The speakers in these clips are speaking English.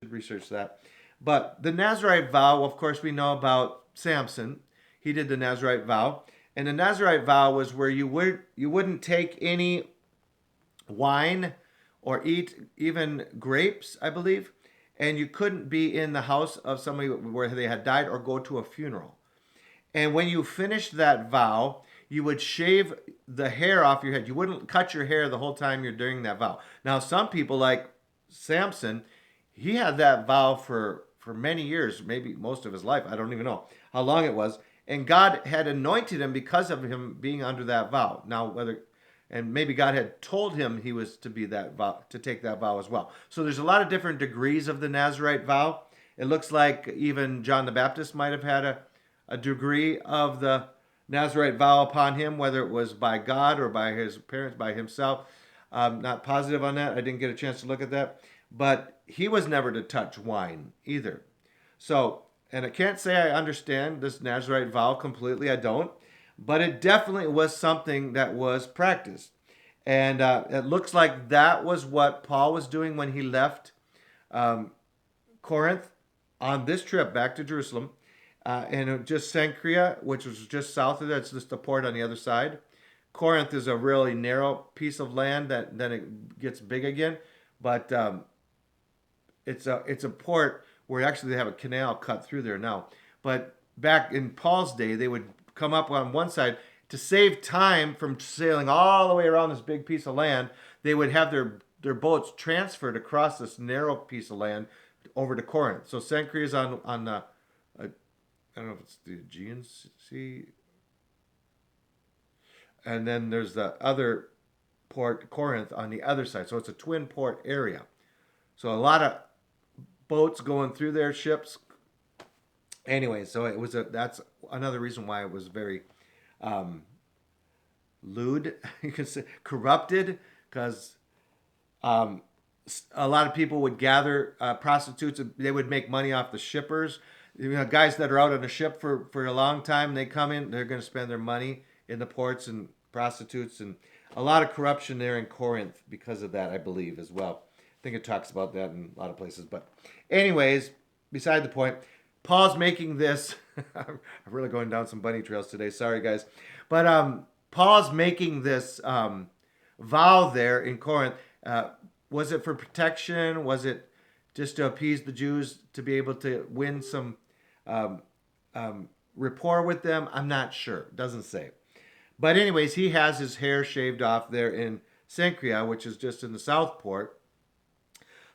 research that. But the Nazarite vow, of course, we know about Samson. He did the Nazarite vow, and the Nazarite vow was where you wouldn't take any wine or eat even grapes, I believe, and you couldn't be in the house of somebody where they had died or go to a funeral. And when you finished that vow, you would shave the hair off your head. You wouldn't cut your hair the whole time you're doing that vow. Now, some people like Samson, he had that vow for many years, maybe most of his life. I don't even know how long it was. And God had anointed him because of him being under that vow. Now, whether and maybe God had told him he was to be that vow, to take that vow as well. So there's a lot of different degrees of the Nazarite vow. It looks like even John the Baptist might have had a degree of the Nazarite vow upon him, whether it was by God or by his parents, by himself. I'm not positive on that. I didn't get a chance to look at that. But he was never to touch wine either. So, and I can't say I understand this Nazarite vow completely. I don't. But it definitely was something that was practiced. And it looks like that was what Paul was doing when he left um, Corinth on this trip back to Jerusalem. And just Cenchrea, which was just south of that, it's just a port on the other side. Corinth is a really narrow piece of land that then it gets big again, but it's a port where actually they have a canal cut through there now. But back in Paul's day, they would come up on one side to save time from sailing all the way around this big piece of land. They would have their boats transferred across this narrow piece of land over to Corinth. So Cenchrea is on I don't know if it's the Aegean Sea, and then there's the other port, Corinth, on the other side. So it's a twin port area. So a lot of boats going through their ships. Anyway, so that's another reason why it was very um, lewd, you can say corrupted, because um, a lot of people would gather prostitutes. They would make money off the shippers. You know, guys that are out on a ship for a long time, they come in, they're going to spend their money in the ports and prostitutes, and a lot of corruption there in Corinth because of that, I believe, as well. I think it talks about that in a lot of places. But anyways, beside the point, Paul's making this. I'm really going down some bunny trails today. Sorry, guys. But Paul's making this vow there in Corinth. Was it for protection? Was it just to appease the Jews to be able to win some um, rapport with them? I'm not sure. It doesn't say. But anyways, he has his hair shaved off there in Cenchrea, which is just in the south port.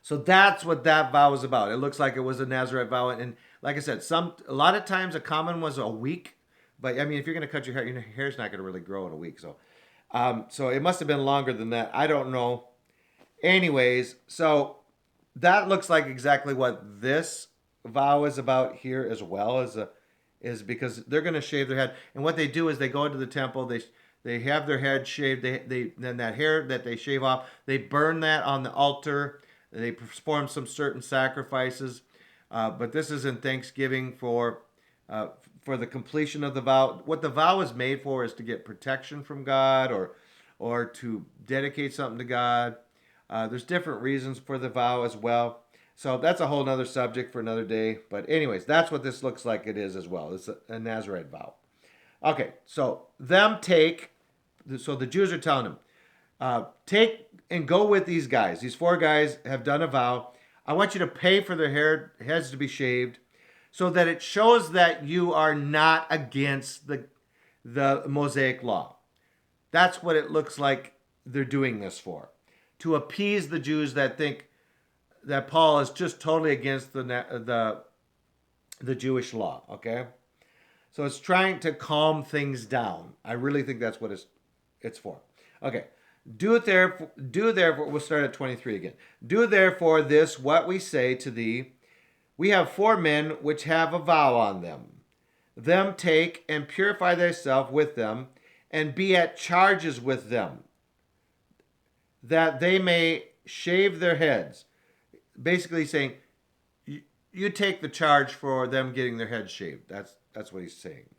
So that's what that vow was about. It looks like it was a Nazarite vow, and like I said, a lot of times a common was a week. But I mean, if you're going to cut your hair's not going to really grow in a week. So it must have been longer than that. I don't know. Anyways, so that looks like exactly what this vow is about here as well is because they're going to shave their head, and what they do is they go into the temple, they have their head shaved, they then that hair that they shave off, they burn that on the altar, they perform some certain sacrifices, but this is in thanksgiving for the completion of the vow. What the vow is made for is to get protection from God or to dedicate something to God. There's different reasons for the vow as well. So that's a whole nother subject for another day. But anyways, that's what this looks like it is as well. It's a Nazarite vow. Okay, so the Jews are telling him, take and go with these guys. These four guys have done a vow. I want you to pay for their heads to be shaved so that it shows that you are not against the Mosaic law. That's what it looks like they're doing this for. To appease the Jews that think that Paul is just totally against the Jewish law, okay? So it's trying to calm things down. I really think that's what it's for. Okay. Do therefore, we'll start at 23 again. Do therefore this, what we say to thee. We have 4 men which have a vow on them. Them take and purify thyself with them, and be at charges with them, that they may shave their heads. Basically saying, you take the charge for them getting their heads shaved. That's what he's saying.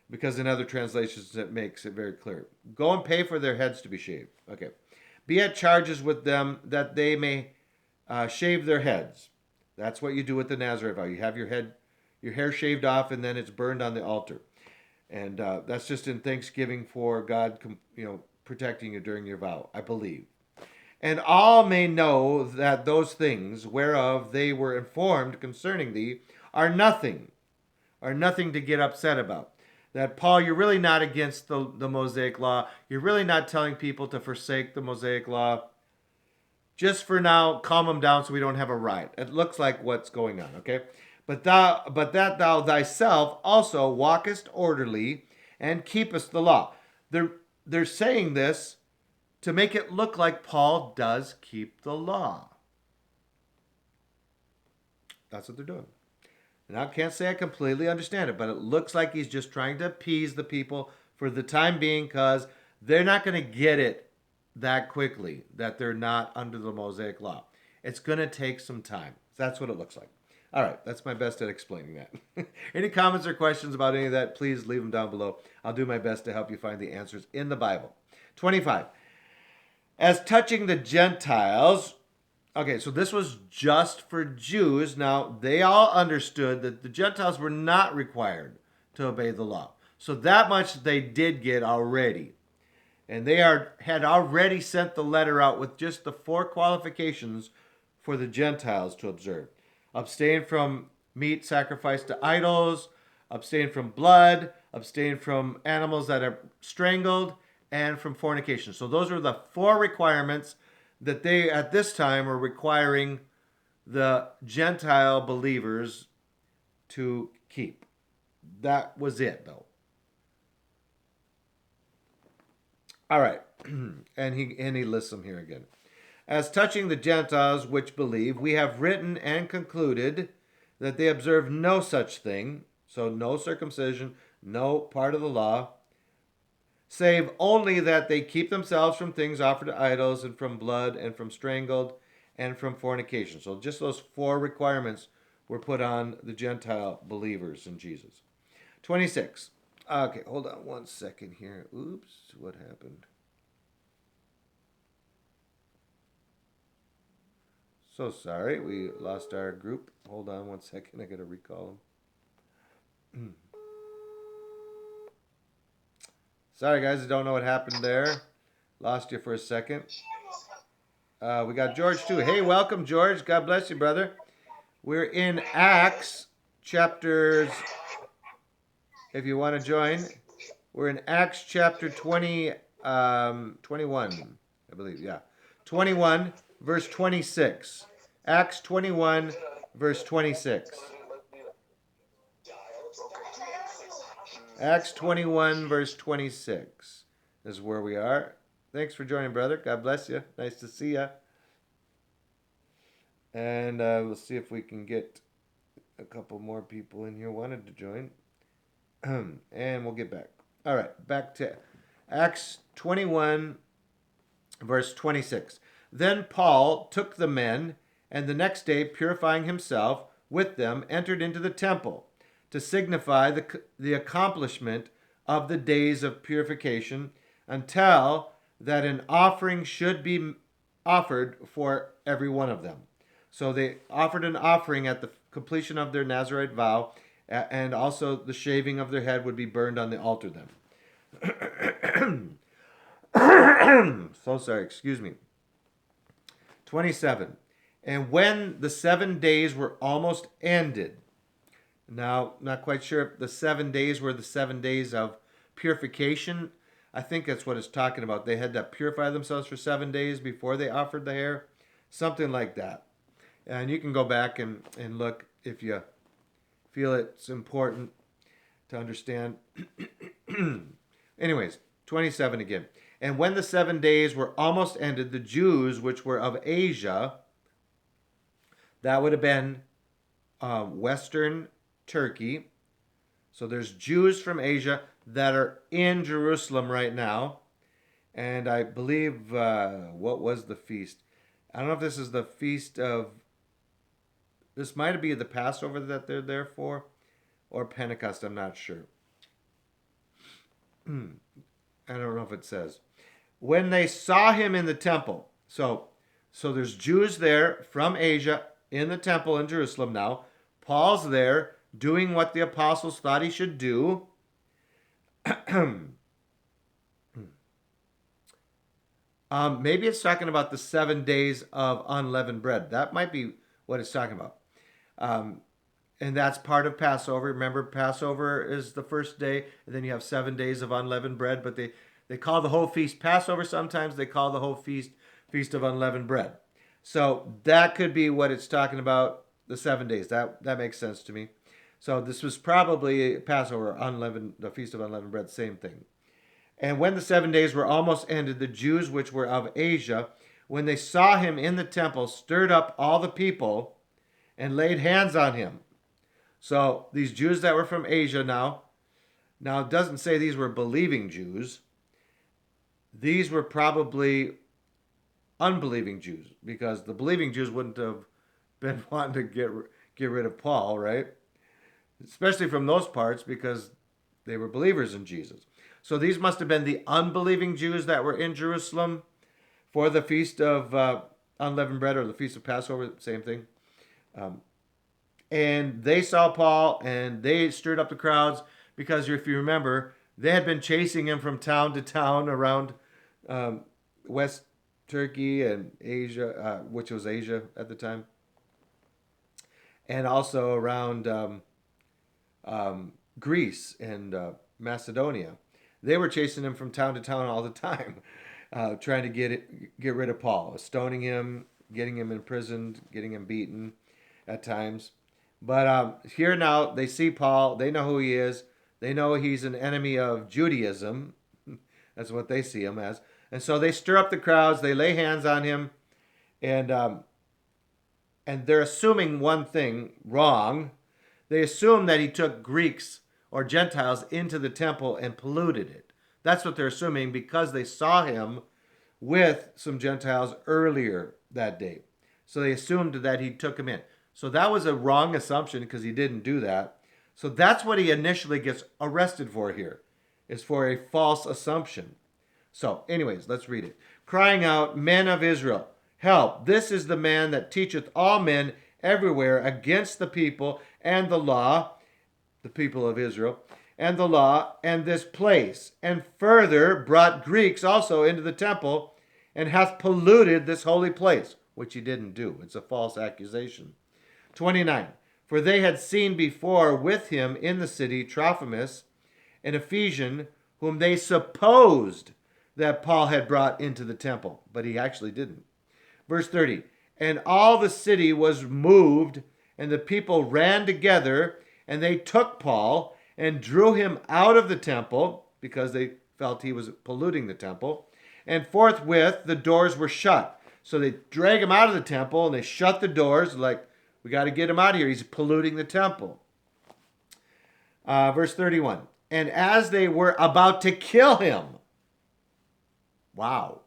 Because in other translations, it makes it very clear. Go and pay for their heads to be shaved. Okay. Be at charges with them that they may shave their heads. That's what you do with the Nazarite vow. You have your hair shaved off, and then it's burned on the altar. And that's just in thanksgiving for God, protecting you during your vow, I believe. And all may know that those things whereof they were informed concerning thee are nothing to get upset about. That, Paul, you're really not against the Mosaic law. You're really not telling people to forsake the Mosaic law. Just for now, calm them down so we don't have a riot. It looks like what's going on, okay? But that thou thyself also walkest orderly and keepest the law. They're saying this to make it look like Paul does keep the law. That's what they're doing. And I can't say I completely understand it, but it looks like he's just trying to appease the people for the time being, because they're not going to get it that quickly that they're not under the Mosaic law. It's going to take some time. That's what it looks like. All right, that's my best at explaining that. Any comments or questions about any of that, please leave them down below. I'll do my best to help you find the answers in the Bible. 25. As touching the Gentiles, okay, so this was just for Jews. Now, they all understood that the Gentiles were not required to obey the law. So that much they did get already. And they had already sent the letter out with just the 4 qualifications for the Gentiles to observe. Abstain from meat sacrificed to idols, abstain from blood, abstain from animals that are strangled, and from fornication. So those are the 4 requirements that they, at this time, are requiring the Gentile believers to keep. That was it, though. All right, and he lists them here again. As touching the Gentiles which believe, we have written and concluded that they observe no such thing, so no circumcision, no part of the law, save only that they keep themselves from things offered to idols, and from blood, and from strangled, and from fornication. So just those 4 requirements were put on the Gentile believers in Jesus. 26. Okay, hold on one second here. Oops, what happened? So sorry, we lost our group. Hold on one second, I gotta recall them. Sorry guys, I don't know what happened there. Lost you for a second. We got George too. Hey, welcome George. God bless you, brother. We're in Acts chapters, if you want to join. We're in Acts chapter 21, I believe, yeah. 21, verse 26. Acts 21, verse 26. Acts 21, verse 26 is where we are. Thanks for joining, brother. God bless you. Nice to see you. And we'll see if we can get a couple more people in here wanted to join. And we'll get back. All right, back to Acts 21, verse 26. Then Paul took the men, and the next day, purifying himself with them, entered into the temple to signify the accomplishment of the days of purification, until that an offering should be offered for every one of them. So they offered an offering at the completion of their Nazarite vow, and also the shaving of their head would be burned on the altar then. So sorry, excuse me. 27. And when the 7 days were almost ended, now, not quite sure if the 7 days were the 7 days of purification. I think that's what it's talking about. They had to purify themselves for 7 days before they offered the hair. Something like that. And you can go back and look if you feel it's important to understand. Anyways, 27 again. And when the 7 days were almost ended, the Jews which were of Asia, that would have been Western Turkey. So there's Jews from Asia that are in Jerusalem right now. And I believe, what was the feast? I don't know if this is the feast of, this might be the Passover that they're there for, or Pentecost, I'm not sure. I don't know if it says. When they saw him in the temple. So there's Jews there from Asia in the temple in Jerusalem now. Paul's there doing what the apostles thought he should do. Maybe it's talking about the 7 days of unleavened bread. That might be what it's talking about. And that's part of Passover. Remember, Passover is the first day, and then you have 7 days of unleavened bread. But they call the whole feast Passover sometimes. They call the whole feast Feast of Unleavened Bread. So that could be what it's talking about, the 7 days. That makes sense to me. So this was probably Passover, unleavened, the Feast of Unleavened Bread, same thing. And when the 7 days were almost ended, the Jews which were of Asia, when they saw him in the temple, stirred up all the people and laid hands on him. So these Jews that were from Asia now it doesn't say these were believing Jews. These were probably unbelieving Jews, because the believing Jews wouldn't have been wanting to get rid of Paul, right? Especially from those parts, because they were believers in Jesus. So these must have been the unbelieving Jews that were in Jerusalem for the Feast of Unleavened Bread, or the Feast of Passover, same thing. And they saw Paul, and they stirred up the crowds, because if you remember, they had been chasing him from town to town around West Turkey and Asia, which was Asia at the time, and also around Greece and Macedonia. They were chasing him from town to town all the time, trying to get rid of Paul, stoning him, getting him imprisoned, getting him beaten at times. But here now, they see Paul. They know who he is. They know he's an enemy of Judaism. That's what they see him as. And so they stir up the crowds. They lay hands on him. And they're assuming one thing wrong. They assume that he took Greeks or Gentiles into the temple and polluted it. That's what they're assuming, because they saw him with some Gentiles earlier that day. So they assumed that he took him in. So that was a wrong assumption, because he didn't do that. So that's what he initially gets arrested for here, is for a false assumption. So anyways, let's read it. Crying out, "Men of Israel, help! This is the man that teacheth all men everywhere against the people and the law," the people of Israel, "and the law, and this place, and further brought Greeks also into the temple, and hath polluted this holy place," which he didn't do. It's a false accusation. 29. For they had seen before with him in the city Trophimus, an Ephesian, whom they supposed that Paul had brought into the temple, but he actually didn't. Verse 30. And all the city was moved, and the people ran together, and they took Paul and drew him out of the temple, because they felt he was polluting the temple. And forthwith the doors were shut. So they drag him out of the temple, and they shut the doors, like, we got to get him out of here. He's polluting the temple. Verse 31. And as they were about to kill him. Wow.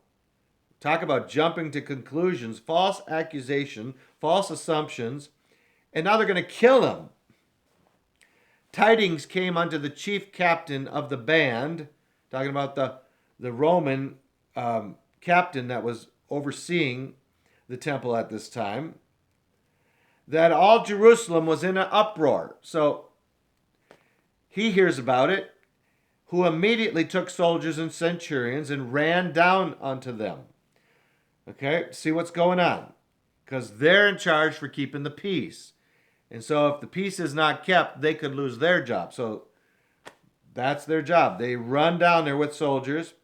Talk about jumping to conclusions, false accusation, false assumptions. And now they're going to kill him. Tidings came unto the chief captain of the band, talking about the Roman captain that was overseeing the temple at this time, that all Jerusalem was in an uproar. So he hears about it, who immediately took soldiers and centurions and ran down unto them. Okay, see what's going on, because they're in charge for keeping the peace. And so if the peace is not kept, they could lose their job. So that's their job. They run down there with soldiers.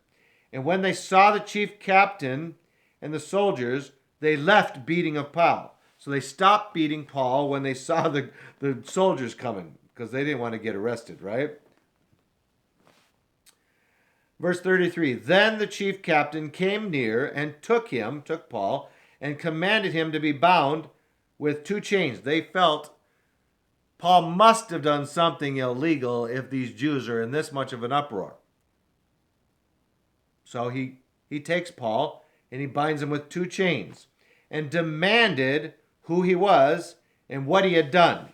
And when they saw the chief captain and the soldiers, they left beating of Paul. So they stopped beating Paul when they saw the soldiers coming, because they didn't want to get arrested, right? Verse 33, then the chief captain came near and took Paul, and commanded him to be bound with 2 chains. They felt Paul must have done something illegal if these Jews are in this much of an uproar. So he takes Paul and he binds him with 2 chains and demanded who he was and what he had done.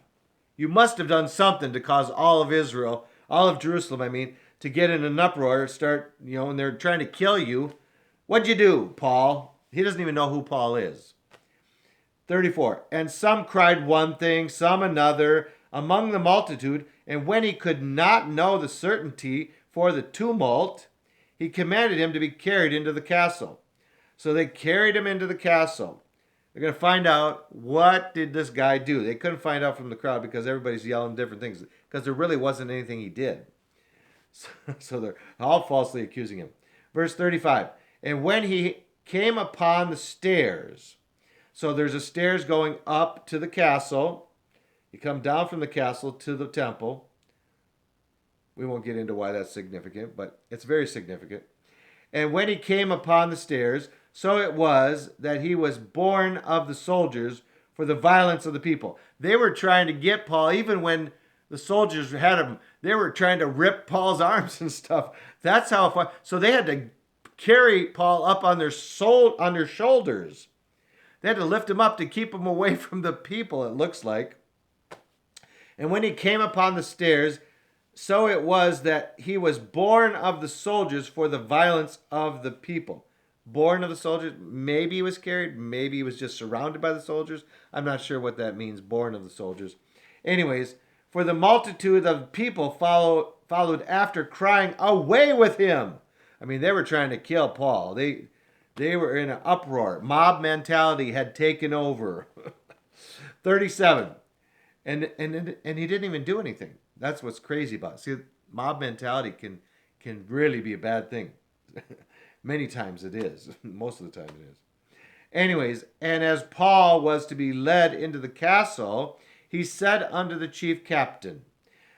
You must have done something to cause all of Israel, all of Jerusalem, to get in an uproar, start, and they're trying to kill you. What'd you do, Paul? He doesn't even know who Paul is. 34. And some cried one thing, some another, among the multitude. And when he could not know the certainty for the tumult, he commanded him to be carried into the castle. So they carried him into the castle. They're going to find out, what did this guy do? They couldn't find out from the crowd because everybody's yelling different things, because there really wasn't anything he did. So they're all falsely accusing him. Verse 35. And when he came upon the stairs, so there's a stairs going up to the castle. You come down from the castle to the temple. We won't get into why that's significant, but it's very significant. And when he came upon the stairs, so it was that he was born of the soldiers for the violence of the people. They were trying to get Paul, even when the soldiers had him, they were trying to rip Paul's arms and stuff. That's how far. So they had to carry Paul up on their shoulders. They had to lift him up to keep him away from the people, it looks like. And when he came upon the stairs, so it was that he was born of the soldiers for the violence of the people. Born of the soldiers. Maybe he was carried. Maybe he was just surrounded by the soldiers. I'm not sure what that means, born of the soldiers. Anyways, for the multitude of people followed after, crying, away with him. I mean, they were trying to kill Paul. They were in an uproar. Mob mentality had taken over. 37. And he didn't even do anything. That's what's crazy about it. See, mob mentality can really be a bad thing. Many times it is. Most of the time it is. Anyways, and as Paul was to be led into the castle, he said unto the chief captain,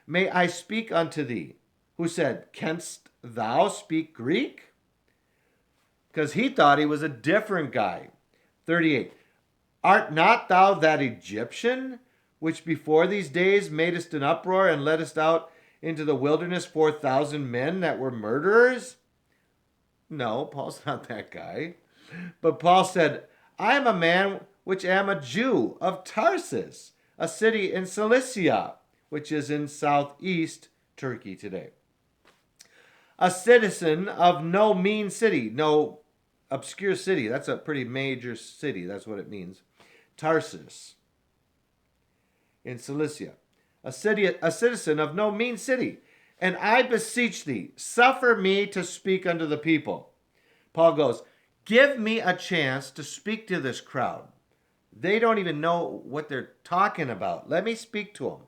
May I speak unto thee? Who said, Canst thou speak Greek? Because he thought he was a different guy. 38. Art not thou that Egyptian, which before these days madest an uproar and leddest out into the wilderness 4,000 men that were murderers? No, Paul's not that guy. But Paul said, I am a man which am a Jew of Tarsus, a city in Cilicia, which is in southeast Turkey today. A citizen of no mean city, no obscure city. That's a pretty major city. That's what it means. Tarsus in Cilicia. A citizen of no mean city. And I beseech thee, suffer me to speak unto the people. Paul goes, give me a chance to speak to this crowd. They don't even know what they're talking about. Let me speak to them.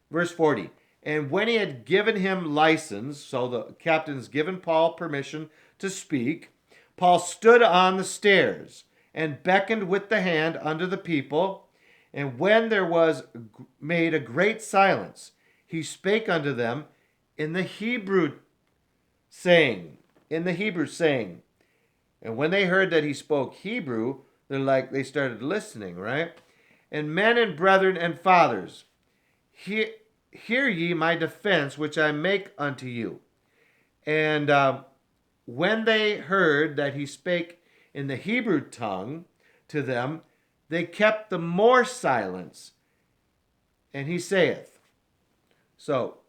Verse 40. And when he had given him license, so the captain's given Paul permission to speak, Paul stood on the stairs and beckoned with the hand unto the people. And when there was made a great silence, he spake unto them in the Hebrew saying, and when they heard that he spoke Hebrew, they started listening, right? And men and brethren and fathers, hear ye my defense, which I make unto you. And when they heard that he spake in the Hebrew tongue to them, they kept the more silence. And he saith. So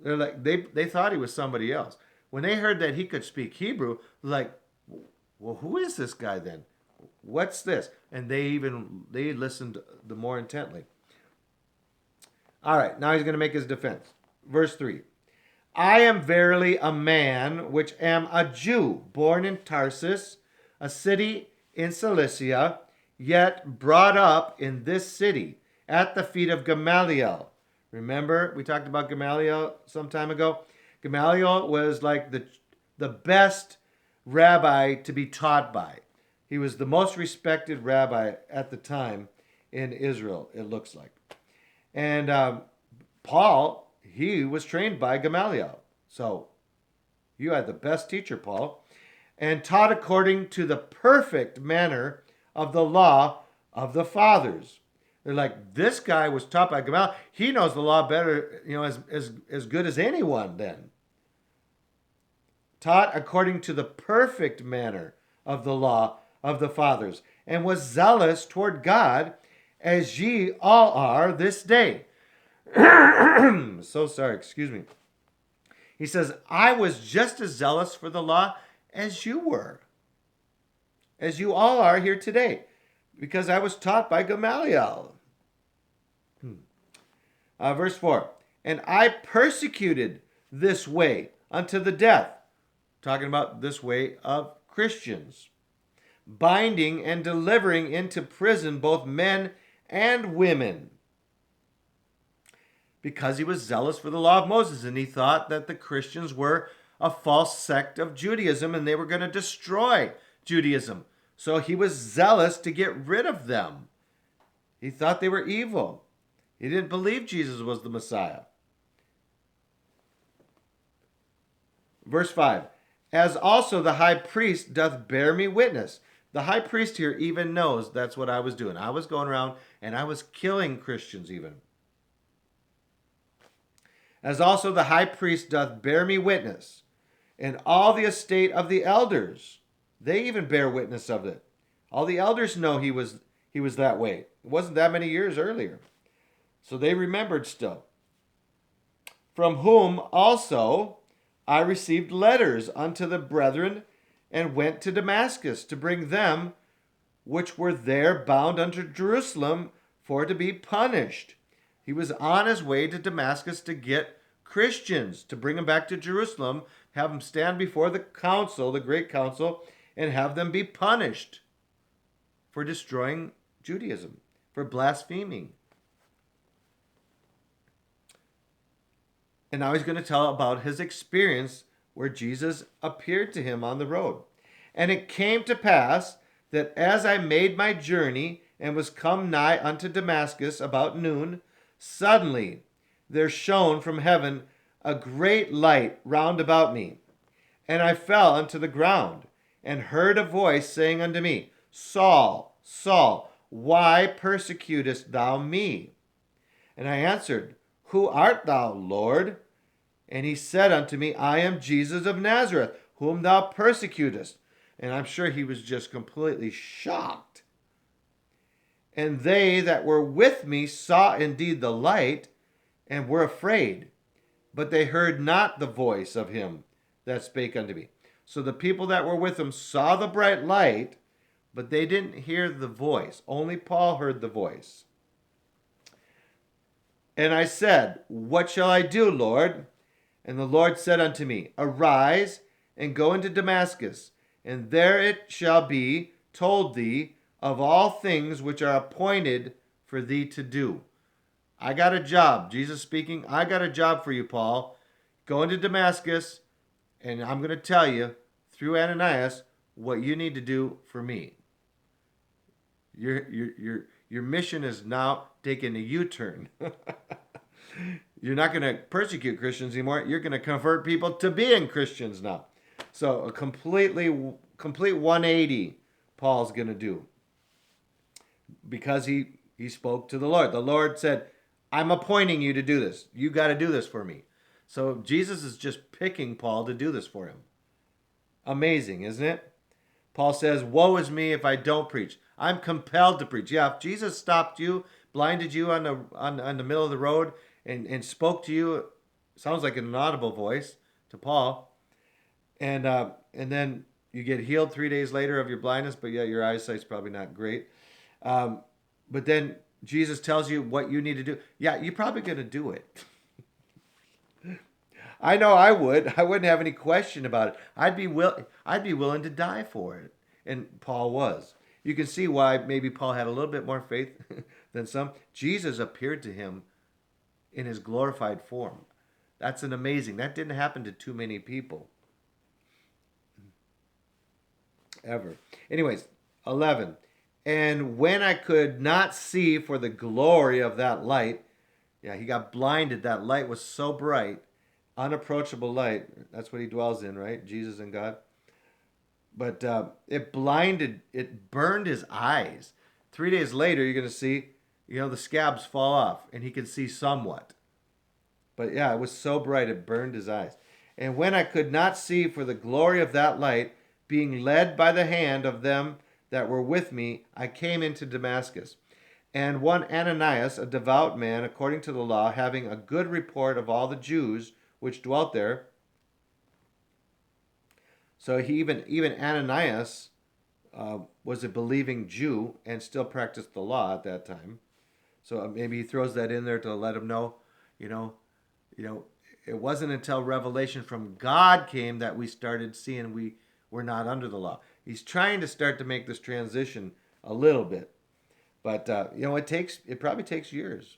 they're like, they thought he was somebody else. When they heard that he could speak Hebrew, like, well, who is this guy then? What's this? And they listened the more intently. All right, now he's going to make his defense. Verse 3. I am verily a man which am a Jew, born in Tarsus, a city in Cilicia, yet brought up in this city at the feet of Gamaliel. Remember, we talked about Gamaliel some time ago. Gamaliel was like the best rabbi to be taught by. He was the most respected rabbi at the time in Israel, it looks like. And Paul, he was trained by Gamaliel. So you had the best teacher, Paul. And taught according to the perfect manner of the law of the fathers. They're like, this guy was taught by Gamaliel. He knows the law better, as good as anyone then. Taught according to the perfect manner of the law of the fathers, and was zealous toward God, as ye all are this day. So sorry, excuse me. He says, I was just as zealous for the law as you were. As you all are here today. because I was taught by Gamaliel. Verse 4. And I persecuted this way unto the death. Talking about this way of Christians. Binding and delivering into prison both men and women. Because he was zealous for the law of Moses, and he thought that the Christians were a false sect of Judaism and they were going to destroy Judaism. So he was zealous to get rid of them. He thought they were evil. He didn't believe Jesus was the Messiah. Verse 5. As also the high priest doth bear me witness. The high priest here even knows that's what I was doing. I was going around and I was killing Christians even. As also the high priest doth bear me witness, and all the estate of the elders, they even bear witness of it. All the elders know he was that way. It wasn't that many years earlier. So they remembered still. From whom also I received letters unto the brethren, and went to Damascus to bring them which were there bound unto Jerusalem for to be punished. He was on his way to Damascus to get Christians, to bring them back to Jerusalem, have them stand before the council, the great council, and have them be punished for destroying Judaism, for blaspheming. And now he's going to tell about his experience where Jesus appeared to him on the road. And it came to pass that as I made my journey and was come nigh unto Damascus about noon, suddenly there shone from heaven a great light round about me. And I fell unto the ground, and heard a voice saying unto me, Saul, Saul, why persecutest thou me? And I answered, Who art thou, Lord? And he said unto me, I am Jesus of Nazareth, whom thou persecutest. And I'm sure he was just completely shocked. And they that were with me saw indeed the light, and were afraid. But they heard not the voice of him that spake unto me. So the people that were with him saw the bright light, but they didn't hear the voice. Only Paul heard the voice. And I said, What shall I do, Lord? And the Lord said unto me, Arise, and go into Damascus, and there it shall be told thee of all things which are appointed for thee to do. I got a job. Jesus speaking, I got a job for you, Paul. Go into Damascus, and I'm going to tell you, through Ananias, what you need to do for me. Your mission is now taking a U-turn. You're not going to persecute Christians anymore. You're going to convert people to being Christians now. So a complete 180 Paul's going to do. Because he spoke to the Lord. The Lord said, I'm appointing you to do this. You got to do this for me. So Jesus is just picking Paul to do this for him. Amazing, isn't it? Paul says, Woe is me if I don't preach. I'm compelled to preach. Yeah, if Jesus stopped you, blinded you on the middle of the road, and spoke to you, sounds like an inaudible voice to Paul, and then you get healed 3 days later of your blindness, but yet your eyesight's probably not great. But then Jesus tells you what you need to do. Yeah, you're probably going to do it. I know I would. I wouldn't have any question about it. I'd be willing to die for it. And Paul was. You can see why maybe Paul had a little bit more faith than some. Jesus appeared to him in his glorified form. That's an amazing. That didn't happen to too many people. Ever. Anyways, 11. And when I could not see for the glory of that light, yeah, he got blinded. That light was so bright, unapproachable light. That's what he dwells in, right? Jesus and God. But it burned his eyes. 3 days later, you're going to see, the scabs fall off and he can see somewhat. But yeah, it was so bright, it burned his eyes. And when I could not see for the glory of that light, being led by the hand of them that were with me, I came into Damascus. And one Ananias, a devout man, according to the law, having a good report of all the Jews which dwelt there. So even Ananias was a believing Jew and still practiced the law at that time. So maybe he throws that in there to let him know, you know, you know, it wasn't until revelation from God came that we started seeing we were not under the law. He's trying to start to make this transition a little bit, but it probably takes years.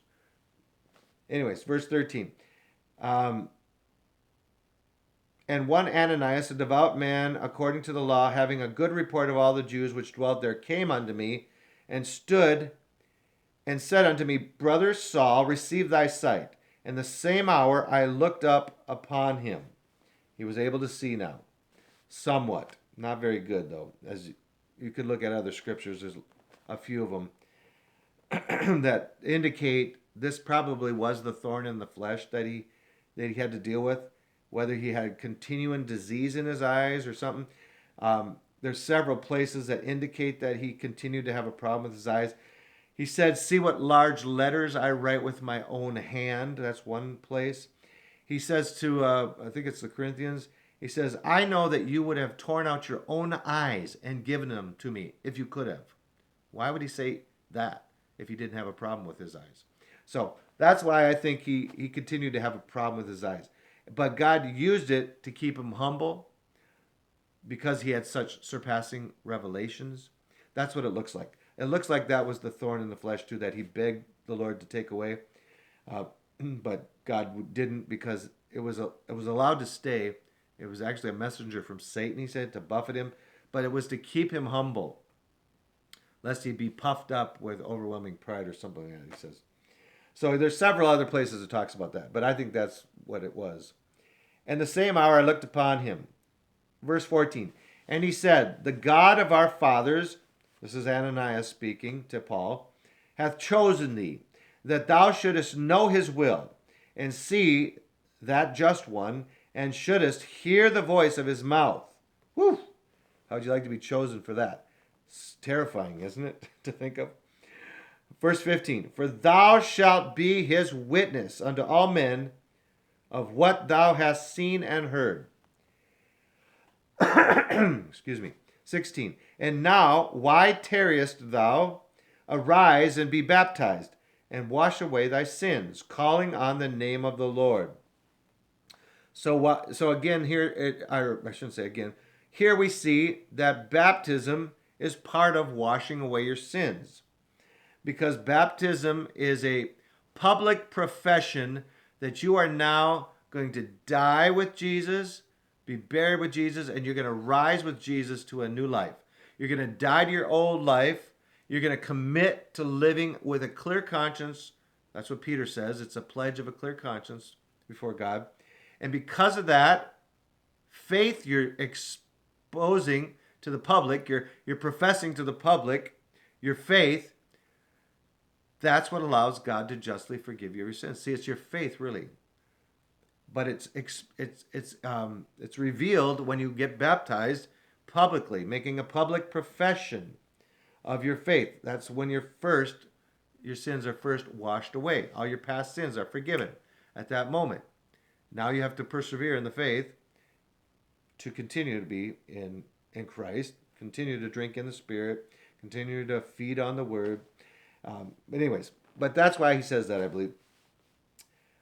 Anyways, verse 13. Um, and one Ananias, a devout man according to the law, having a good report of all the Jews which dwelt there, came unto me and stood and said unto me, Brother Saul, receive thy sight. And the same hour I looked up upon him. He was able to see now. Somewhat. Not very good, though. As you could look at other scriptures, there's a few of them that indicate this probably was the thorn in the flesh that he had to deal with, whether he had continuing disease in his eyes or something. There's several places that indicate that he continued to have a problem with his eyes. He said, see what large letters I write with my own hand. That's one place. He says to, I think it's the Corinthians, he says, I know that you would have torn out your own eyes and given them to me if you could have. Why would he say that if he didn't have a problem with his eyes? So that's why I think he continued to have a problem with his eyes. But God used it to keep him humble because he had such surpassing revelations. That's what it looks like. It looks like that was the thorn in the flesh too, that he begged the Lord to take away. But God didn't, because it was allowed to stay. It was actually a messenger from Satan, he said, to buffet him. But it was to keep him humble, lest he be puffed up with overwhelming pride or something like that, he says. So there's several other places it talks about that, but I think that's what it was. And the same hour I looked upon him. Verse 14. And he said, the God of our fathers, this is Ananias speaking to Paul, hath chosen thee, that thou shouldest know his will, and see that just one, and shouldest hear the voice of his mouth. Whew! How'd you like to be chosen for that? It's terrifying, isn't it, to think of? Verse 15, for thou shalt be his witness unto all men of what thou hast seen and heard. Excuse me. 16, and now why tarriest thou? Arise and be baptized, and wash away thy sins, calling on the name of the Lord. So again here, I shouldn't say again, here we see that baptism is part of washing away your sins. Because baptism is a public profession that you are now going to die with Jesus, be buried with Jesus, and you're going to rise with Jesus to a new life. You're going to die to your old life. You're going to commit to living with a clear conscience. That's what Peter says. It's a pledge of a clear conscience before God. And because of that, faith you're exposing to the public, you're professing to the public your faith. That's what allows God to justly forgive your sins. See, it's your faith, really. But it's revealed when you get baptized publicly, making a public profession of your faith. That's when your sins are first washed away. All your past sins are forgiven at that moment. Now you have to persevere in the faith to continue to be in Christ, continue to drink in the Spirit, continue to feed on the Word. But that's why he says that, I believe.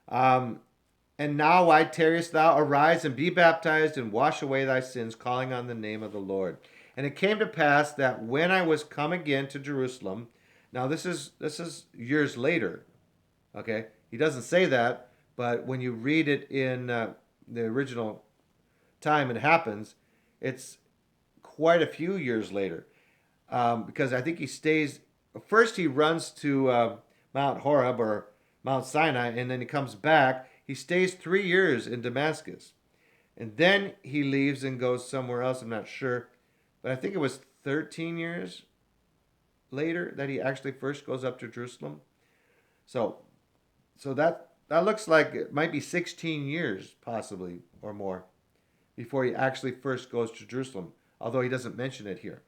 And now why tarriest thou? Arise and be baptized and wash away thy sins, calling on the name of the Lord. And it came to pass that when I was come again to Jerusalem, now this is years later, okay? He doesn't say that, but when you read it in the original time it happens, it's quite a few years later, because I think he stays. First, he runs to Mount Horeb or Mount Sinai, and then he comes back. He stays 3 years in Damascus. And then he leaves and goes somewhere else. I'm not sure. But I think it was 13 years later that he actually first goes up to Jerusalem. So that looks like it might be 16 years possibly or more before he actually first goes to Jerusalem, although he doesn't mention it here.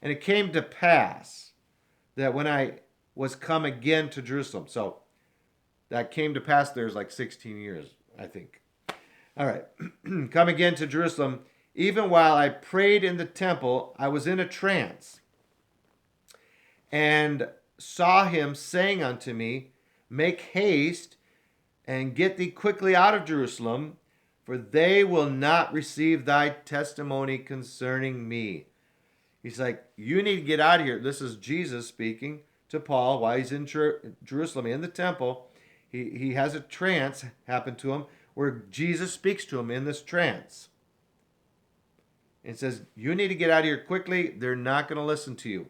And it came to pass that when I was come again to Jerusalem. So that came to pass, there's like 16 years, I think. All right. Come again to Jerusalem. Even while I prayed in the temple, I was in a trance, and saw him saying unto me, Make haste, and get thee quickly out of Jerusalem, for they will not receive thy testimony concerning me. He's like, you need to get out of here. This is Jesus speaking to Paul while he's in Jerusalem in the temple. He has a trance happen to him where Jesus speaks to him in this trance. And says, you need to get out of here quickly. They're not going to listen to you.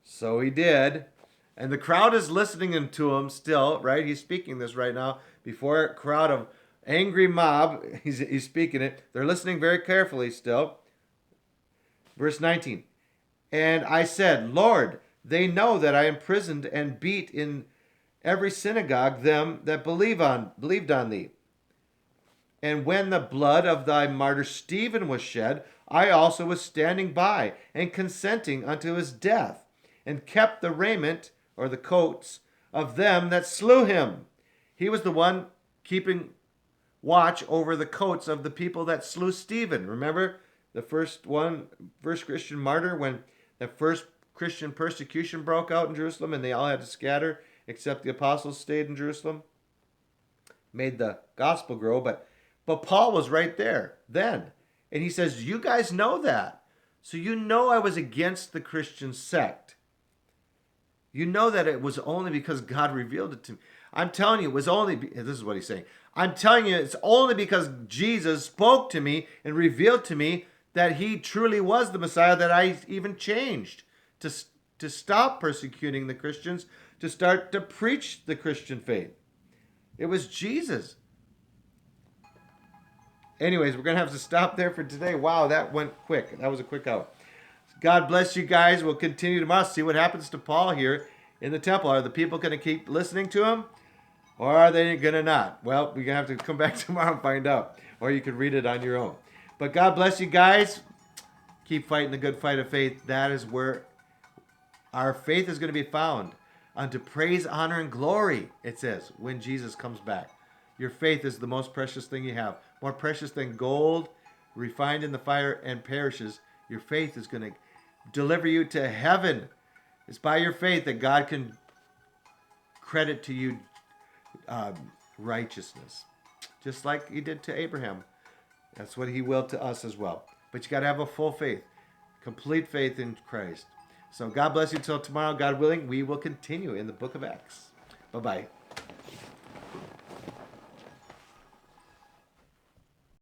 So he did. And the crowd is listening to him still, right? He's speaking this right now before a crowd of angry mob. He's speaking it. They're listening very carefully still. Verse 19. And I said, Lord, they know that I imprisoned and beat in every synagogue them that believed on thee. And when the blood of thy martyr Stephen was shed, I also was standing by and consenting unto his death, and kept the raiment or the coats of them that slew him. He was the one keeping watch over the coats of the people that slew Stephen. Remember the first Christian martyr, when the first Christian persecution broke out in Jerusalem and they all had to scatter except the apostles stayed in Jerusalem? Made the gospel grow, but Paul was right there then. And he says, you guys know that. So you know I was against the Christian sect. You know that it was only because God revealed it to me. I'm telling you, it was only, this is what he's saying. I'm telling you, it's only because Jesus spoke to me and revealed to me that he truly was the Messiah that I even changed to stop persecuting the Christians, to start to preach the Christian faith. It was Jesus. Anyways, we're going to have to stop there for today. Wow, that went quick. That was a quick out. God bless you guys. We'll continue tomorrow. See what happens to Paul here in the temple. Are the people going to keep listening to him? Or are they going to not? Well, we're going to have to come back tomorrow and find out. Or you can read it on your own. But God bless you guys. Keep fighting the good fight of faith. That is where our faith is going to be found. Unto praise, honor, and glory, it says, when Jesus comes back. Your faith is the most precious thing you have. More precious than gold, refined in the fire and perishes. Your faith is going to deliver you to heaven. It's by your faith that God can credit to you righteousness. Just like he did to Abraham. That's what he will to us as well. But you got to have a full faith. Complete faith in Christ. So God bless you until tomorrow. God willing, we will continue in the book of Acts. Bye-bye.